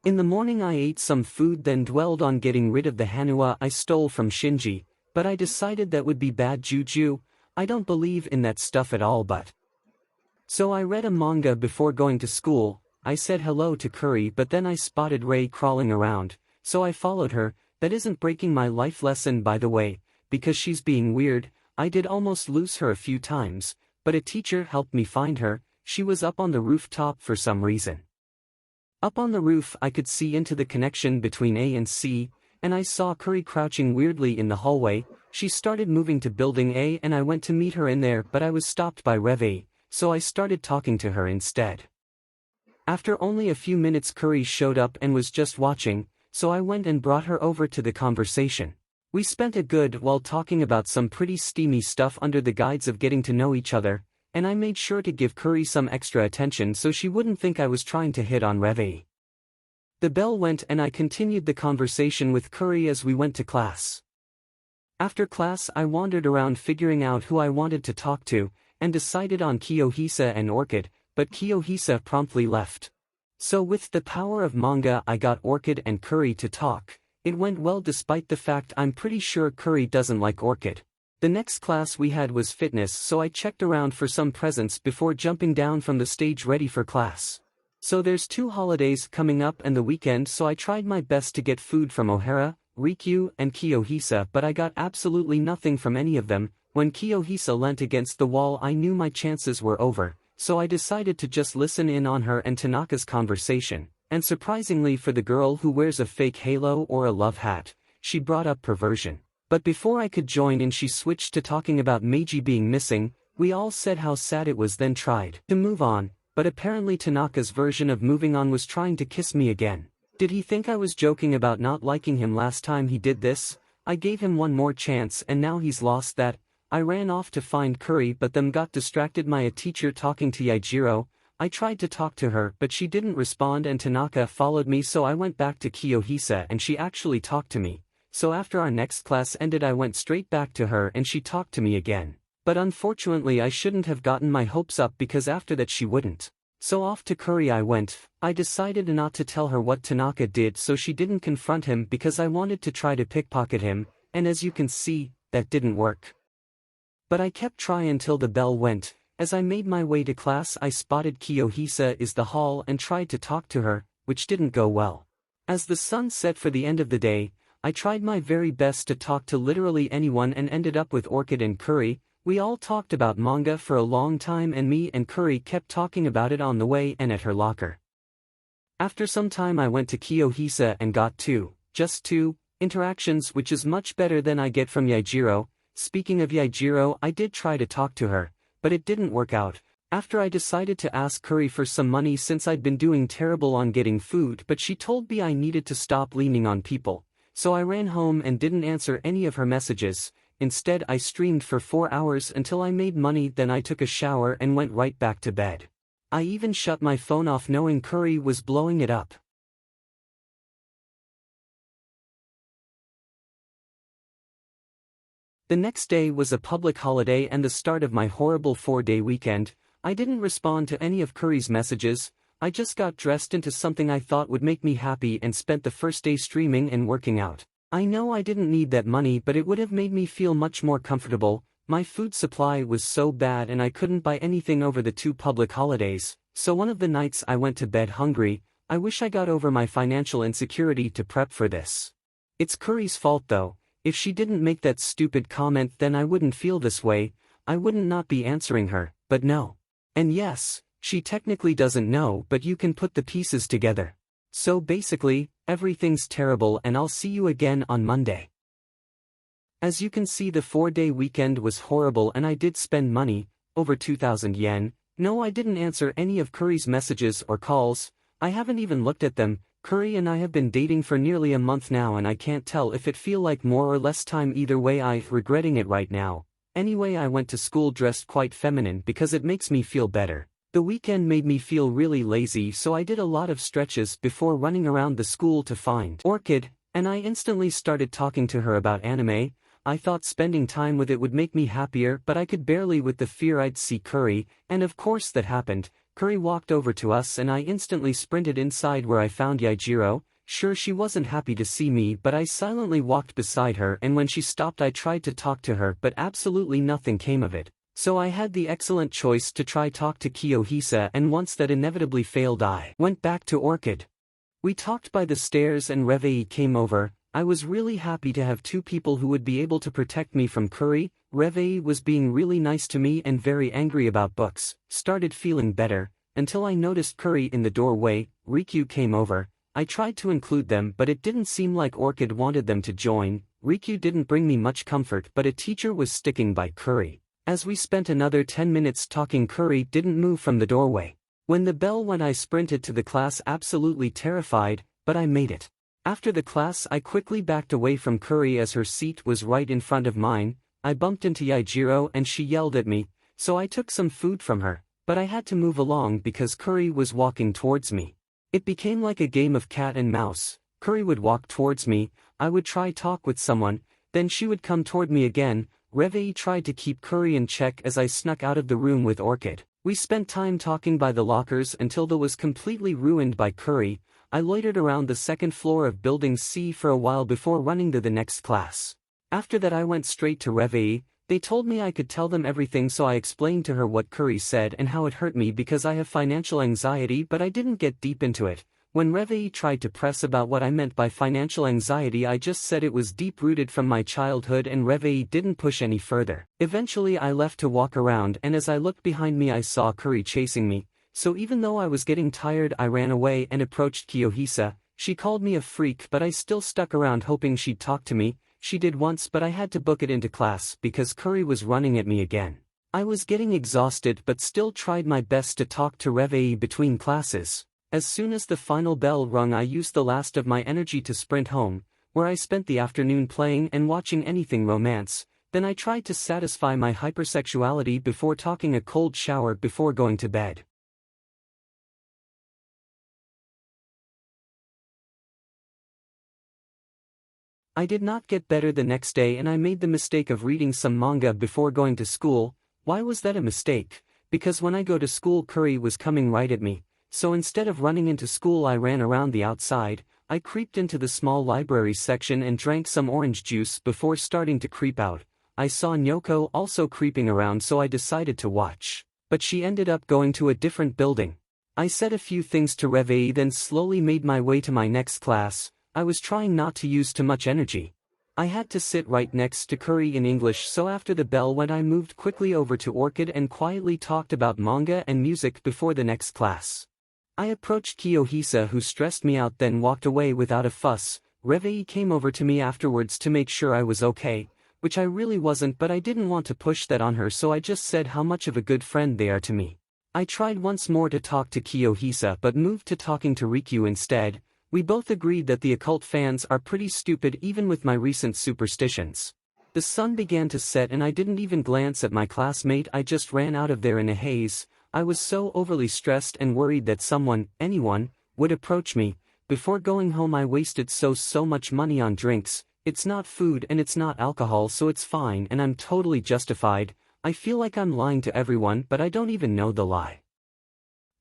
In the morning I ate some food then dwelled on getting rid of the Hanua I stole from Shinji, but I decided that would be bad juju. I don't believe in that stuff at all but. So I read a manga before going to school. I said hello to Curry but then I spotted Rei crawling around, so I followed her. That isn't breaking my life lesson by the way, because she's being weird. I did almost lose her a few times, but a teacher helped me find her. She was up on the rooftop for some reason. Up on the roof I could see into the connection between A and C, and I saw Curry crouching weirdly in the hallway. She started moving to building A and I went to meet her in there but I was stopped by Rev A, so I started talking to her instead. After only a few minutes Curry showed up and was just watching, so I went and brought her over to the conversation. We spent a good while talking about some pretty steamy stuff under the guise of getting to know each other, and I made sure to give Curry some extra attention so she wouldn't think I was trying to hit on Rev A. The bell went and I continued the conversation with Curry as we went to class. After class I wandered around figuring out who I wanted to talk to, and decided on Kiyohisa and Orchid, but Kiyohisa promptly left. So with the power of manga I got Orchid and Curry to talk. It went well despite the fact I'm pretty sure Curry doesn't like Orchid. The next class we had was fitness so I checked around for some presents before jumping down from the stage ready for class. So there's 2 holidays coming up and the weekend so I tried my best to get food from O'Hara, Rikyu and Kiyohisa but I got absolutely nothing from any of them. When Kiyohisa leant against the wall I knew my chances were over, so I decided to just listen in on her and Tanaka's conversation, and surprisingly for the girl who wears a fake halo or a love hat, she brought up perversion. But before I could join in she switched to talking about Meiji being missing. We all said how sad it was then tried to move on, but apparently Tanaka's version of moving on was trying to kiss me again. Did he think I was joking about not liking him last time he did this? I gave him one more chance and now he's lost that. I ran off to find Curry but then got distracted by a teacher talking to Yaijiro. I tried to talk to her but she didn't respond and Tanaka followed me so I went back to Kiyohisa and she actually talked to me. So after our next class ended I went straight back to her and she talked to me again. But unfortunately I shouldn't have gotten my hopes up because after that she wouldn't. So off to Curry I went. I decided not to tell her what Tanaka did so she didn't confront him because I wanted to try to pickpocket him, and as you can see, that didn't work. But I kept trying until the bell went. As I made my way to class I spotted Kiyohisa in the hall and tried to talk to her, which didn't go well. As the sun set for the end of the day, I tried my very best to talk to literally anyone and ended up with Orchid and Curry. We all talked about manga for a long time and me and Curry kept talking about it on the way and at her locker. After some time I went to Kiyohisa and got just two, interactions which is much better than I get from Yaijiro. Speaking of Yaijiro I did try to talk to her, but it didn't work out. After I decided to ask Curry for some money since I'd been doing terrible on getting food but she told me I needed to stop leaning on people. So I ran home and didn't answer any of her messages. Instead I streamed for 4 hours until I made money then I took a shower and went right back to bed. I even shut my phone off knowing Curry was blowing it up. The next day was a public holiday and the start of my horrible 4-day weekend. I didn't respond to any of Curry's messages. I just got dressed into something I thought would make me happy and spent the first day streaming and working out. I know I didn't need that money but it would have made me feel much more comfortable. My food supply was so bad and I couldn't buy anything over the 2 public holidays, so one of the nights I went to bed hungry. I wish I got over my financial insecurity to prep for this. It's Curry's fault though. If she didn't make that stupid comment then I wouldn't feel this way. I wouldn't not be answering her, but no. And yes, she technically doesn't know but you can put the pieces together. So basically, everything's terrible and I'll see you again on Monday. As you can see the 4-day weekend was horrible and I did spend money, over 2,000 yen. No, I didn't answer any of Curry's messages or calls. I haven't even looked at them. Curry and I have been dating for nearly a month now and I can't tell if it feel like more or less time either way. I'm regretting it right now. Anyway, I went to school dressed quite feminine because it makes me feel better. The weekend made me feel really lazy so I did a lot of stretches before running around the school to find Orchid, and I instantly started talking to her about anime. I thought spending time with it would make me happier, but I could barely with the fear I'd see Curry, and of course that happened. Curry walked over to us and I instantly sprinted inside where I found Yaijiro. Sure, she wasn't happy to see me, but I silently walked beside her, and when she stopped I tried to talk to her, but absolutely nothing came of it. So I had the excellent choice to try talk to Kiyohisa, and once that inevitably failed I went back to Orchid. We talked by the stairs and Revei came over. I was really happy to have two people who would be able to protect me from Curry. Revei was being really nice to me and very angry about books. Started feeling better, until I noticed Curry in the doorway. Rikyu came over. I tried to include them, but it didn't seem like Orchid wanted them to join. Rikyu didn't bring me much comfort, but a teacher was sticking by Curry. As we spent another 10 minutes talking, Curry didn't move from the doorway. When the bell went I sprinted to the class absolutely terrified, but I made it. After the class I quickly backed away from Curry as her seat was right in front of mine. I bumped into Yaijiro and she yelled at me, so I took some food from her, but I had to move along because Curry was walking towards me. It became like a game of cat and mouse. Curry would walk towards me, I would try talk with someone, then she would come toward me again. Revei tried to keep Curry in check as I snuck out of the room with Orchid. We spent time talking by the lockers until the was completely ruined by Curry. I loitered around the second floor of Building C for a while before running to the next class. After that I went straight to Revei. They told me I could tell them everything, so I explained to her what Curry said and how it hurt me because I have financial anxiety, but I didn't get deep into it. When Revei tried to press about what I meant by financial anxiety, I just said it was deep-rooted from my childhood, and Revei didn't push any further. Eventually I left to walk around, and as I looked behind me I saw Curry chasing me. So even though I was getting tired I ran away and approached Kiyohisa. She called me a freak, but I still stuck around hoping she'd talk to me. She did once, but I had to book it into class because Curry was running at me again. I was getting exhausted but still tried my best to talk to Revei between classes. As soon as the final bell rung I used the last of my energy to sprint home, where I spent the afternoon playing and watching anything romance. Then I tried to satisfy my hypersexuality before taking a cold shower before going to bed. I did not get better the next day and I made the mistake of reading some manga before going to school. Why was that a mistake? Because when I go to school Curry was coming right at me. So instead of running into school I ran around the outside. I creeped into the small library section and drank some orange juice before starting to creep out. I saw Nyoko also creeping around, so I decided to watch. But she ended up going to a different building. I said a few things to Revei, then slowly made my way to my next class. I was trying not to use too much energy. I had to sit right next to Curry in English, so after the bell went I moved quickly over to Orchid and quietly talked about manga and music before the next class. I approached Kiyohisa, who stressed me out, then walked away without a fuss. Revei came over to me afterwards to make sure I was okay, which I really wasn't, but I didn't want to push that on her, so I just said how much of a good friend they are to me. I tried once more to talk to Kiyohisa but moved to talking to Rikyu instead. We both agreed that the occult fans are pretty stupid even with my recent superstitions. The sun began to set and I didn't even glance at my classmate, I just ran out of there in a haze. I was so overly stressed and worried that anyone, would approach me. Before going home I wasted so much money on drinks. It's not food and it's not alcohol, so it's fine and I'm totally justified. I feel like I'm lying to everyone, but I don't even know the lie.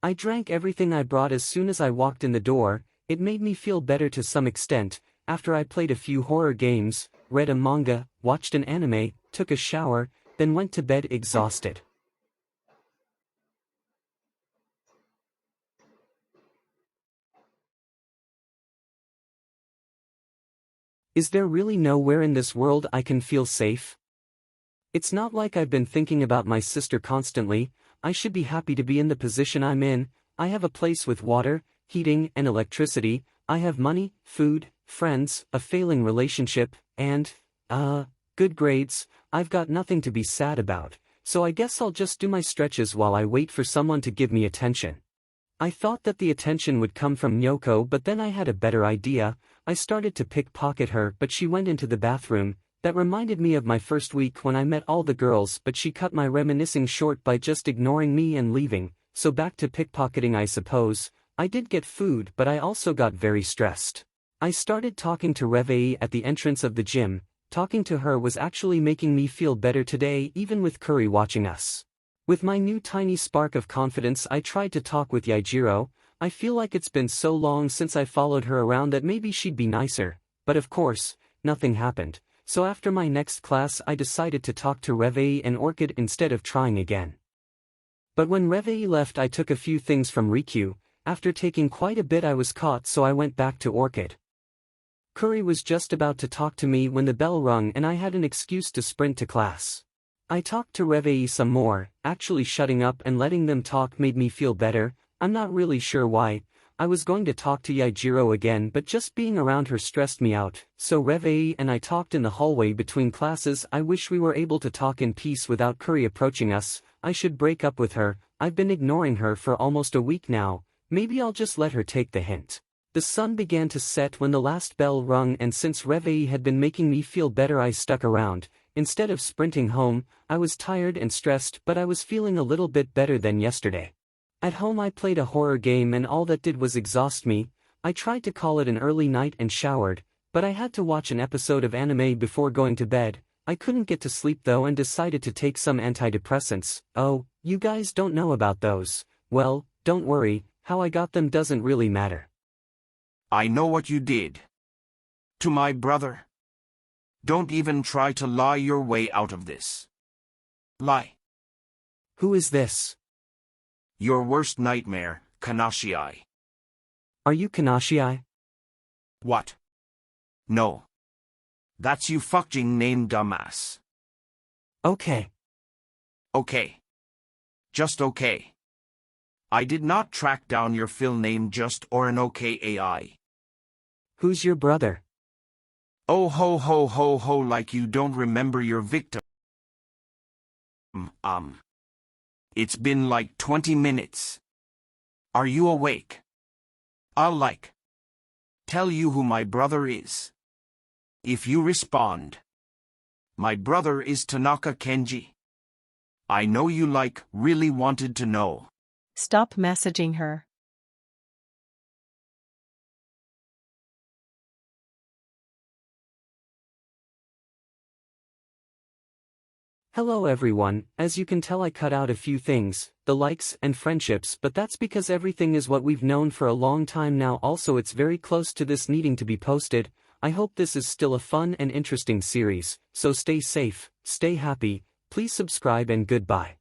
I drank everything I brought as soon as I walked in the door. It made me feel better to some extent. After I played a few horror games, read a manga, watched an anime, took a shower, then went to bed exhausted. Is there really nowhere in this world I can feel safe? It's not like I've been thinking about my sister constantly. I should be happy to be in the position I'm in. I have a place with water, heating, and electricity. I have money, food, friends, a failing relationship, and, good grades. I've got nothing to be sad about, so I guess I'll just do my stretches while I wait for someone to give me attention. I thought that the attention would come from Nyoko, but then I had a better idea. I started to pickpocket her, but she went into the bathroom. That reminded me of my first week when I met all the girls, but she cut my reminiscing short by just ignoring me and leaving. So back to pickpocketing, I suppose. I did get food, but I also got very stressed. I started talking to Revei at the entrance of the gym. talking to her was actually making me feel better today even with Curry watching us. With my new tiny spark of confidence I tried to talk with Yaijiro. I feel like it's been so long since I followed her around that maybe she'd be nicer, but of course, nothing happened, so after my next class I decided to talk to Revei and Orchid instead of trying again. But when Revei left I took a few things from Rikyu. After taking quite a bit I was caught, so I went back to Orchid. Curry was just about to talk to me when the bell rung and I had an excuse to sprint to class. I talked to Revei some more. Actually shutting up and letting them talk made me feel better. I'm not really sure why. I was going to talk to Yaijiro again, but just being around her stressed me out, so Revei and I talked in the hallway between classes. I wish we were able to talk in peace without Curry approaching us. I should break up with her. I've been ignoring her for almost a week now. Maybe I'll just let her take the hint. The sun began to set when the last bell rung, and since Revei had been making me feel better I stuck around. Instead of sprinting home, I was tired and stressed, but I was feeling a little bit better than yesterday. At home I played a horror game and all that did was exhaust me. I tried to call it an early night and showered, but I had to watch an episode of anime before going to bed. I couldn't get to sleep though and decided to take some antidepressants. Oh, you guys don't know about those. Well, don't worry, how I got them doesn't really matter. I know what you did. To my brother. Don't even try to lie your way out of this. Lie. Who is this? Your worst nightmare, Kanashii. Are you Kanashii? What? No. That's you fucking named dumbass. Okay. Okay. Just okay. I did not track down your full name just or an okay AI. Who's your brother? Oh ho ho ho ho, like you don't remember your victim. It's been like 20 minutes. Are you awake? I'll tell you who my brother is. If you respond. My brother is Tanaka Kenji. I know you really wanted to know. Stop messaging her. Hello everyone. As you can tell I cut out a few things, the likes and friendships, but that's because everything is what we've known for a long time now. Also it's very close to this needing to be posted. I hope this is still a fun and interesting series, so stay safe, stay happy, please subscribe and goodbye.